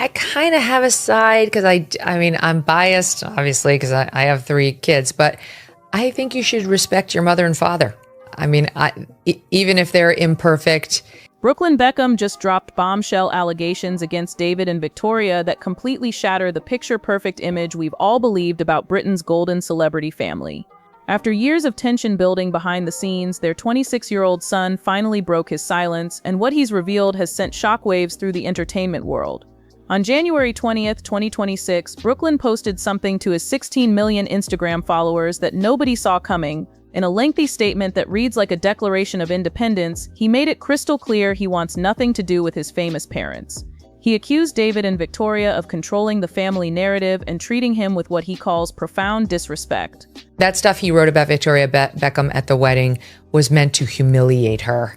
I kind of have a side because I mean, I'm biased, obviously, because I have 3 kids, but I think you should respect your mother and father. I mean, even if they're imperfect. Brooklyn Beckham just dropped bombshell allegations against David and Victoria that completely shatter the picture-perfect image we've all believed about Britain's golden celebrity family. After years of tension building behind the scenes, their 26-year-old son finally broke his silence, and what he's revealed has sent shockwaves through the entertainment world. On January 20th, 2026, Brooklyn posted something to his 16 million Instagram followers that nobody saw coming. In a lengthy statement that reads like a declaration of independence, he made it crystal clear he wants nothing to do with his famous parents. He accused David and Victoria of controlling the family narrative and treating him with what he calls profound disrespect. That stuff he wrote about Victoria Beckham at the wedding was meant to humiliate her.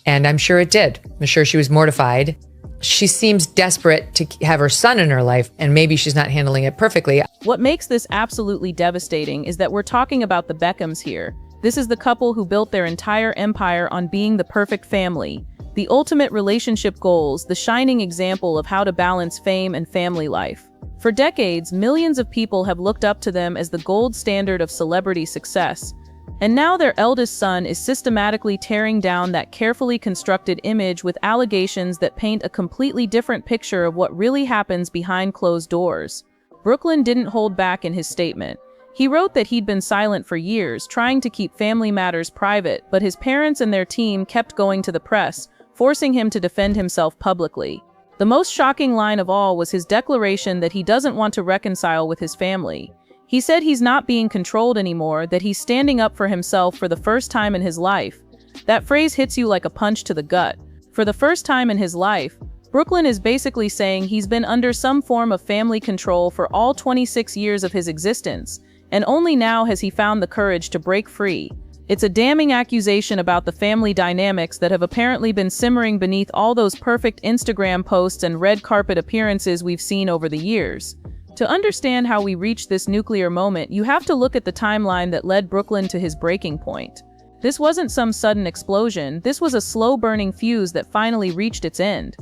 And I'm sure it did. I'm sure she was mortified. She seems desperate to have her son in her life, and maybe she's not handling it perfectly. What makes this absolutely devastating is that we're talking about the Beckhams here. This is the couple who built their entire empire on being the perfect family, the ultimate relationship goals, the shining example of how to balance fame and family life. For decades, millions of people have looked up to them as the gold standard of celebrity success. And now their eldest son is systematically tearing down that carefully constructed image with allegations that paint a completely different picture of what really happens behind closed doors. Brooklyn didn't hold back in his statement. He wrote that he'd been silent for years, trying to keep family matters private, but his parents and their team kept going to the press, forcing him to defend himself publicly. The most shocking line of all was his declaration that he doesn't want to reconcile with his family. He said he's not being controlled anymore, that he's standing up for himself for the first time in his life. That phrase hits you like a punch to the gut. For the first time in his life, Brooklyn is basically saying he's been under some form of family control for all 26 years of his existence, and only now has he found the courage to break free. It's a damning accusation about the family dynamics that have apparently been simmering beneath all those perfect Instagram posts and red carpet appearances we've seen over the years. To understand how we reached this nuclear moment, you have to look at the timeline that led Brooklyn to his breaking point. This wasn't some sudden explosion, this was a slow-burning fuse that finally reached its end.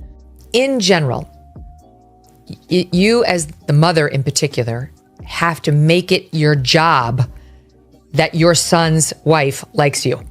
In general, you as the mother in particular have to make it your job that your son's wife likes you.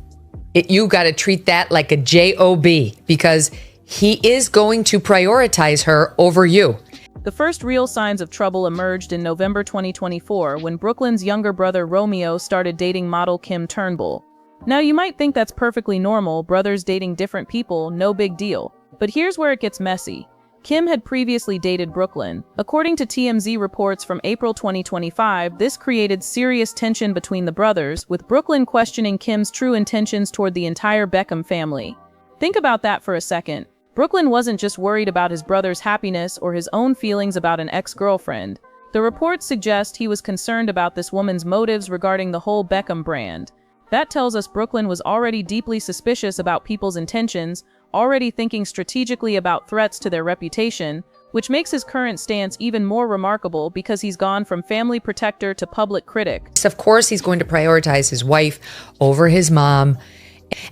You got to treat that like a job, because he is going to prioritize her over you. The first real signs of trouble emerged in November 2024 when Brooklyn's younger brother Romeo started dating model Kim Turnbull. Now you might think that's perfectly normal, brothers dating different people, no big deal. But here's where it gets messy. Kim had previously dated Brooklyn. According to TMZ reports from April 2025, this created serious tension between the brothers, with Brooklyn questioning Kim's true intentions toward the entire Beckham family. Think about that for a second. Brooklyn wasn't just worried about his brother's happiness or his own feelings about an ex-girlfriend. The reports suggest he was concerned about this woman's motives regarding the whole Beckham brand. That tells us Brooklyn was already deeply suspicious about people's intentions, already thinking strategically about threats to their reputation, which makes his current stance even more remarkable because he's gone from family protector to public critic. Of course, he's going to prioritize his wife over his mom.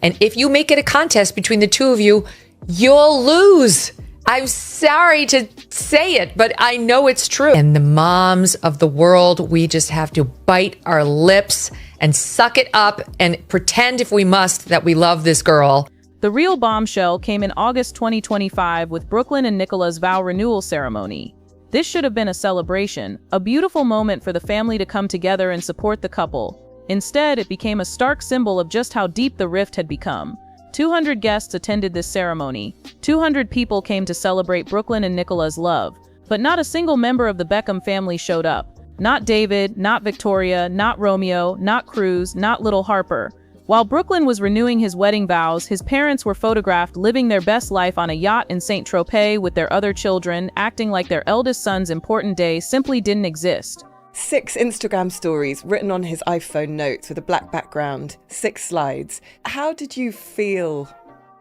And if you make it a contest between the two of you, you'll lose. I'm sorry to say it, but I know it's true. And the moms of the world, we just have to bite our lips and suck it up and pretend, if we must, that we love this girl. The real bombshell came in August 2025 with Brooklyn and Nicola's vow renewal ceremony. This should have been a celebration, a beautiful moment for the family to come together and support the couple. Instead, it became a stark symbol of just how deep the rift had become. 200 guests attended this ceremony. 200 people came to celebrate Brooklyn and Nicola's love. But not a single member of the Beckham family showed up. Not David, not Victoria, not Romeo, not Cruz, not little Harper. While Brooklyn was renewing his wedding vows, his parents were photographed living their best life on a yacht in Saint-Tropez with their other children, acting like their eldest son's important day simply didn't exist. 6 Instagram stories written on his iPhone notes with a black background, 6 slides. How did you feel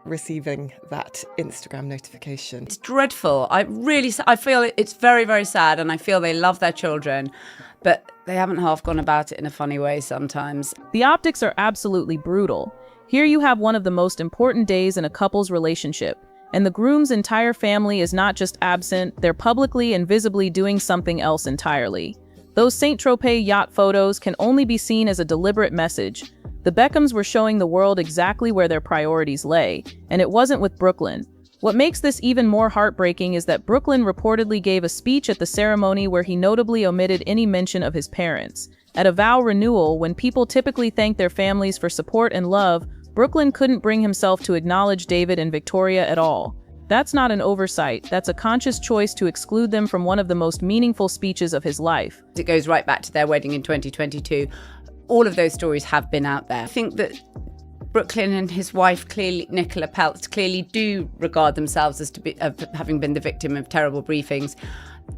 receiving that Instagram notification? It's dreadful. I feel it's very, very sad, and I feel they love their children, but they haven't half gone about it in a funny way sometimes. The optics are absolutely brutal. Here you have one of the most important days in a couple's relationship, And the groom's entire family is not just absent, they're publicly and visibly doing something else entirely. Those Saint-Tropez yacht photos can only be seen as a deliberate message. The Beckhams were showing the world exactly where their priorities lay, and it wasn't with Brooklyn. What makes this even more heartbreaking is that Brooklyn reportedly gave a speech at the ceremony where he notably omitted any mention of his parents. At a vow renewal, when people typically thank their families for support and love, Brooklyn couldn't bring himself to acknowledge David and Victoria at all. That's not an oversight, that's a conscious choice to exclude them from one of the most meaningful speeches of his life. It goes right back to their wedding in 2022. All of those stories have been out there. I think that Brooklyn and his wife, clearly Nicola Peltz, clearly do regard themselves as having been the victim of terrible briefings.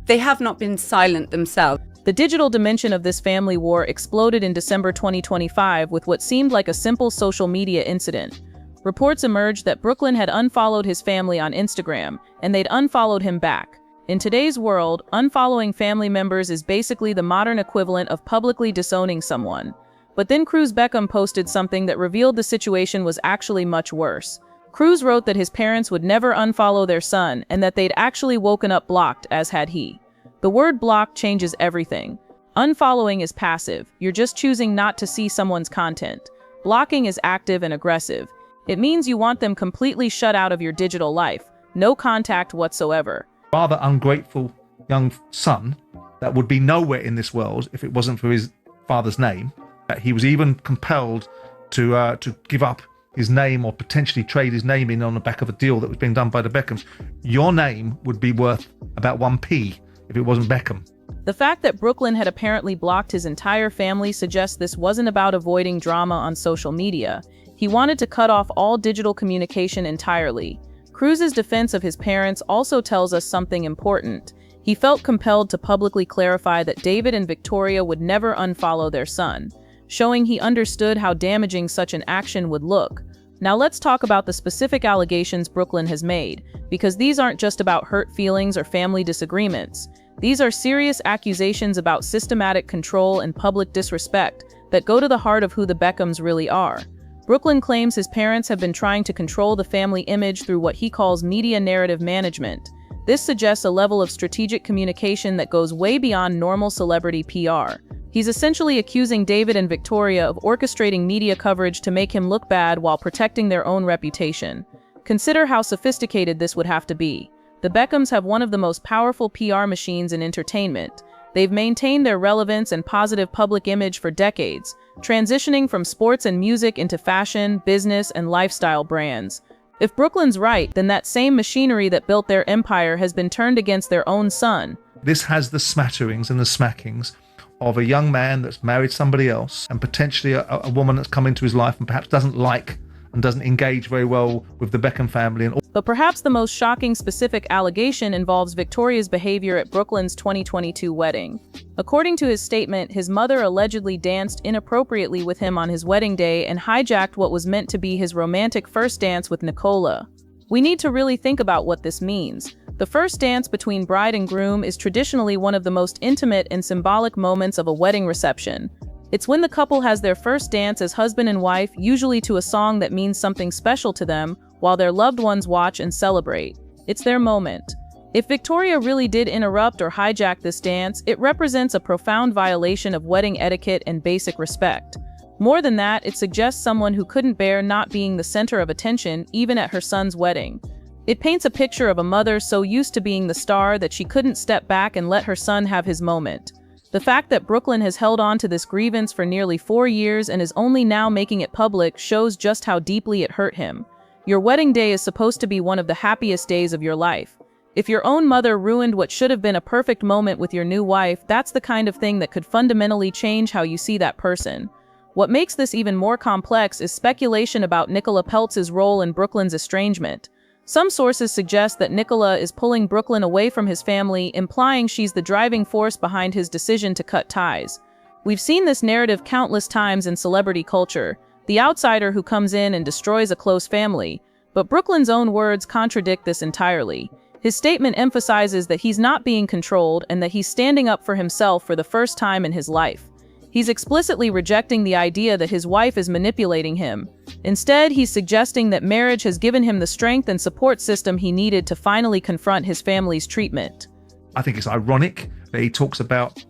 They have not been silent themselves. The digital dimension of this family war exploded in December 2025 with what seemed like a simple social media incident. Reports emerged that Brooklyn had unfollowed his family on Instagram, and they'd unfollowed him back. In today's world, unfollowing family members is basically the modern equivalent of publicly disowning someone. But then Cruz Beckham posted something that revealed the situation was actually much worse. Cruz wrote that his parents would never unfollow their son and that they'd actually woken up blocked, as had he. The word block changes everything. Unfollowing is passive. You're just choosing not to see someone's content. Blocking is active and aggressive. It means you want them completely shut out of your digital life. No contact whatsoever. Rather ungrateful young son that would be nowhere in this world if it wasn't for his father's name. He was even compelled to give up his name or potentially trade his name in on the back of a deal that was being done by the Beckhams. Your name would be worth about 1p if it wasn't Beckham. The fact that Brooklyn had apparently blocked his entire family suggests this wasn't about avoiding drama on social media. He wanted to cut off all digital communication entirely. Cruz's defense of his parents also tells us something important. He felt compelled to publicly clarify that David and Victoria would never unfollow their son, showing he understood how damaging such an action would look. Now let's talk about the specific allegations Brooklyn has made, because these aren't just about hurt feelings or family disagreements. These are serious accusations about systematic control and public disrespect that go to the heart of who the Beckhams really are. Brooklyn claims his parents have been trying to control the family image through what he calls media narrative management. This suggests a level of strategic communication that goes way beyond normal celebrity PR. He's essentially accusing David and Victoria of orchestrating media coverage to make him look bad while protecting their own reputation. Consider how sophisticated this would have to be. The Beckhams have one of the most powerful PR machines in entertainment. They've maintained their relevance and positive public image for decades, transitioning from sports and music into fashion, business, and lifestyle brands. If Brooklyn's right, then that same machinery that built their empire has been turned against their own son. This has the smatterings and the smackings of a young man that's married somebody else and potentially a woman that's come into his life and perhaps doesn't like and doesn't engage very well with the Beckham family. But perhaps the most shocking specific allegation involves Victoria's behavior at Brooklyn's 2022 wedding. According to his statement, his mother allegedly danced inappropriately with him on his wedding day and hijacked what was meant to be his romantic first dance with Nicola. We need to really think about what this means. The first dance between bride and groom is traditionally one of the most intimate and symbolic moments of a wedding reception. It's when the couple has their first dance as husband and wife, usually to a song that means something special to them, while their loved ones watch and celebrate. It's their moment. If Victoria really did interrupt or hijack this dance, it represents a profound violation of wedding etiquette and basic respect. More than that, it suggests someone who couldn't bear not being the center of attention, even at her son's wedding. It paints a picture of a mother so used to being the star that she couldn't step back and let her son have his moment. The fact that Brooklyn has held on to this grievance for nearly 4 years and is only now making it public shows just how deeply it hurt him. Your wedding day is supposed to be one of the happiest days of your life. If your own mother ruined what should have been a perfect moment with your new wife, that's the kind of thing that could fundamentally change how you see that person. What makes this even more complex is speculation about Nicola Peltz's role in Brooklyn's estrangement. Some sources suggest that Nicola is pulling Brooklyn away from his family, implying she's the driving force behind his decision to cut ties. We've seen this narrative countless times in celebrity culture, the outsider who comes in and destroys a close family, but Brooklyn's own words contradict this entirely. His statement emphasizes that he's not being controlled and that he's standing up for himself for the first time in his life. He's explicitly rejecting the idea that his wife is manipulating him. Instead, he's suggesting that marriage has given him the strength and support system he needed to finally confront his family's treatment. I think it's ironic that he talks about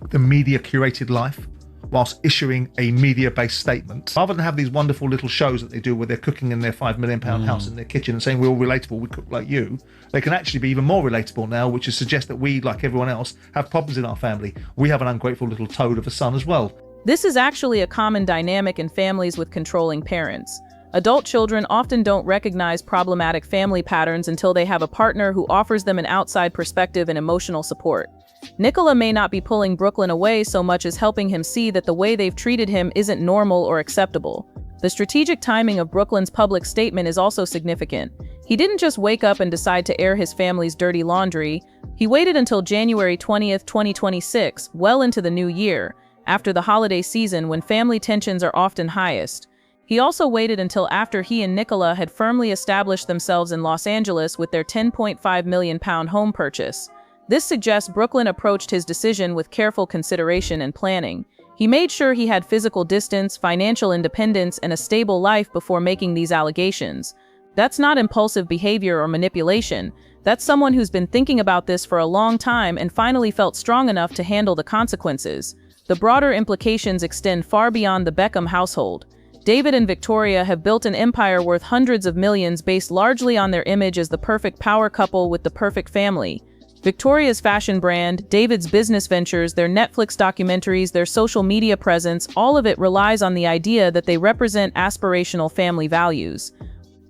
the media-curated life whilst issuing a media-based statement. Rather than have these wonderful little shows that they do where they're cooking in their £5 million house in their kitchen and saying we're all relatable, we cook like you, they can actually be even more relatable now, which is suggest that we, like everyone else, have problems in our family. We have an ungrateful little toad of a son as well. This is actually a common dynamic in families with controlling parents. Adult children often don't recognize problematic family patterns until they have a partner who offers them an outside perspective and emotional support. Nicola may not be pulling Brooklyn away so much as helping him see that the way they've treated him isn't normal or acceptable. The strategic timing of Brooklyn's public statement is also significant. He didn't just wake up and decide to air his family's dirty laundry. He waited until January 20th, 2026, well into the new year, after the holiday season when family tensions are often highest. He also waited until after he and Nicola had firmly established themselves in Los Angeles with their £10.5 million home purchase. This suggests Brooklyn approached his decision with careful consideration and planning. He made sure he had physical distance, financial independence, and a stable life before making these allegations. That's not impulsive behavior or manipulation. That's someone who's been thinking about this for a long time and finally felt strong enough to handle the consequences. The broader implications extend far beyond the Beckham household. David and Victoria have built an empire worth hundreds of millions based largely on their image as the perfect power couple with the perfect family. Victoria's fashion brand, David's business ventures, their Netflix documentaries, their social media presence, all of it relies on the idea that they represent aspirational family values.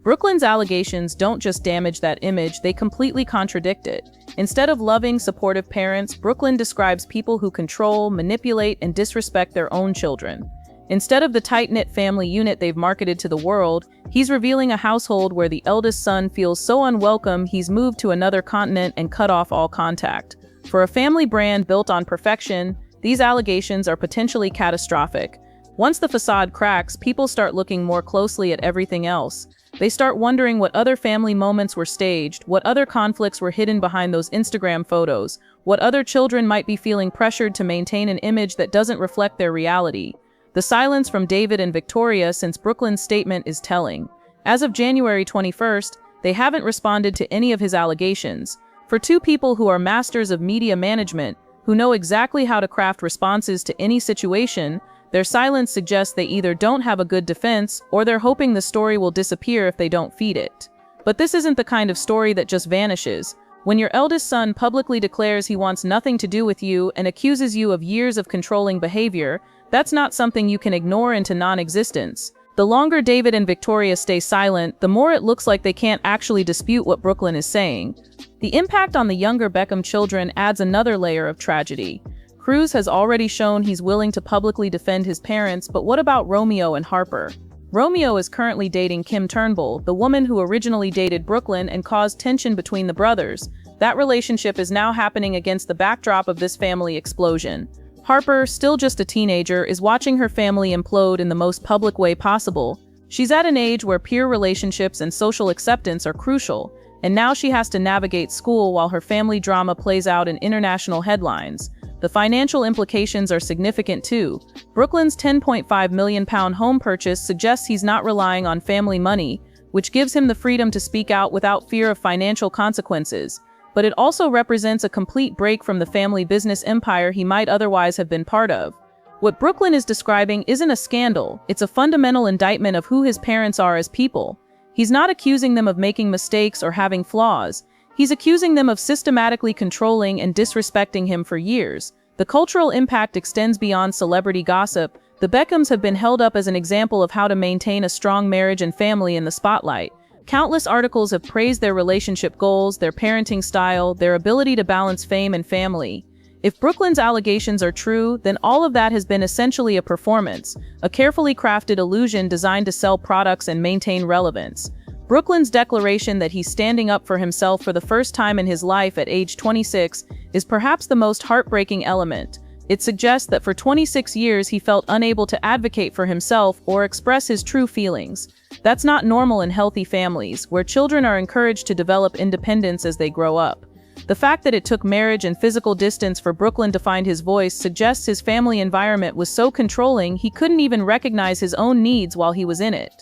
Brooklyn's allegations don't just damage that image, they completely contradict it. Instead of loving, supportive parents, Brooklyn describes people who control, manipulate, and disrespect their own children. Instead of the tight-knit family unit they've marketed to the world, he's revealing a household where the eldest son feels so unwelcome he's moved to another continent and cut off all contact. For a family brand built on perfection, these allegations are potentially catastrophic. Once the facade cracks, people start looking more closely at everything else. They start wondering what other family moments were staged, what other conflicts were hidden behind those Instagram photos, what other children might be feeling pressured to maintain an image that doesn't reflect their reality. The silence from David and Victoria since Brooklyn's statement is telling. As of January 21st, they haven't responded to any of his allegations. For two people who are masters of media management, who know exactly how to craft responses to any situation, their silence suggests they either don't have a good defense or they're hoping the story will disappear if they don't feed it. But this isn't the kind of story that just vanishes. When your eldest son publicly declares he wants nothing to do with you and accuses you of years of controlling behavior, that's not something you can ignore into non-existence. The longer David and Victoria stay silent, the more it looks like they can't actually dispute what Brooklyn is saying. The impact on the younger Beckham children adds another layer of tragedy. Cruz has already shown he's willing to publicly defend his parents, but what about Romeo and Harper? Romeo is currently dating Kim Turnbull, the woman who originally dated Brooklyn and caused tension between the brothers. That relationship is now happening against the backdrop of this family explosion. Harper, still just a teenager, is watching her family implode in the most public way possible. She's at an age where peer relationships and social acceptance are crucial, and now she has to navigate school while her family drama plays out in international headlines. The financial implications are significant too. Brooklyn's £10.5 million home purchase suggests he's not relying on family money, which gives him the freedom to speak out without fear of financial consequences. But it also represents a complete break from the family business empire he might otherwise have been part of. What Brooklyn is describing isn't a scandal, it's a fundamental indictment of who his parents are as people. He's not accusing them of making mistakes or having flaws. He's accusing them of systematically controlling and disrespecting him for years. The cultural impact extends beyond celebrity gossip. The Beckhams have been held up as an example of how to maintain a strong marriage and family in the spotlight. Countless articles have praised their relationship goals, their parenting style, their ability to balance fame and family. If Brooklyn's allegations are true, then all of that has been essentially a performance, a carefully crafted illusion designed to sell products and maintain relevance. Brooklyn's declaration that he's standing up for himself for the first time in his life at age 26 is perhaps the most heartbreaking element. It suggests that for 26 years he felt unable to advocate for himself or express his true feelings. That's not normal in healthy families, where children are encouraged to develop independence as they grow up. The fact that it took marriage and physical distance for Brooklyn to find his voice suggests his family environment was so controlling he couldn't even recognize his own needs while he was in it.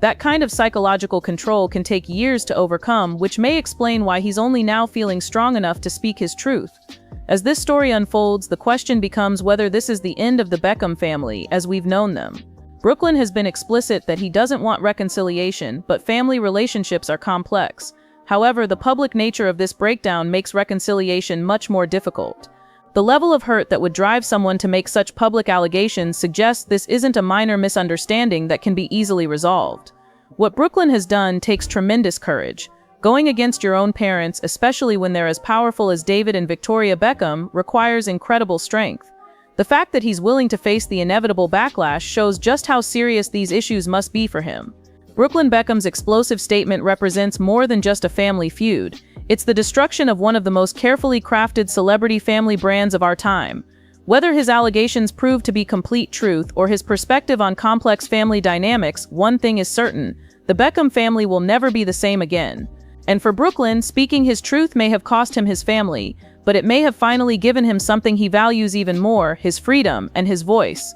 That kind of psychological control can take years to overcome, which may explain why he's only now feeling strong enough to speak his truth. As this story unfolds, the question becomes whether this is the end of the Beckham family as we've known them. Brooklyn has been explicit that he doesn't want reconciliation, but family relationships are complex. However, the public nature of this breakdown makes reconciliation much more difficult. The level of hurt that would drive someone to make such public allegations suggests this isn't a minor misunderstanding that can be easily resolved. What Brooklyn has done takes tremendous courage. Going against your own parents, especially when they're as powerful as David and Victoria Beckham, requires incredible strength. The fact that he's willing to face the inevitable backlash shows just how serious these issues must be for him. Brooklyn Beckham's explosive statement represents more than just a family feud. It's the destruction of one of the most carefully crafted celebrity family brands of our time. Whether his allegations prove to be complete truth or his perspective on complex family dynamics, one thing is certain: the Beckham family will never be the same again. And for Brooklyn, speaking his truth may have cost him his family, but it may have finally given him something he values even more: his freedom and his voice.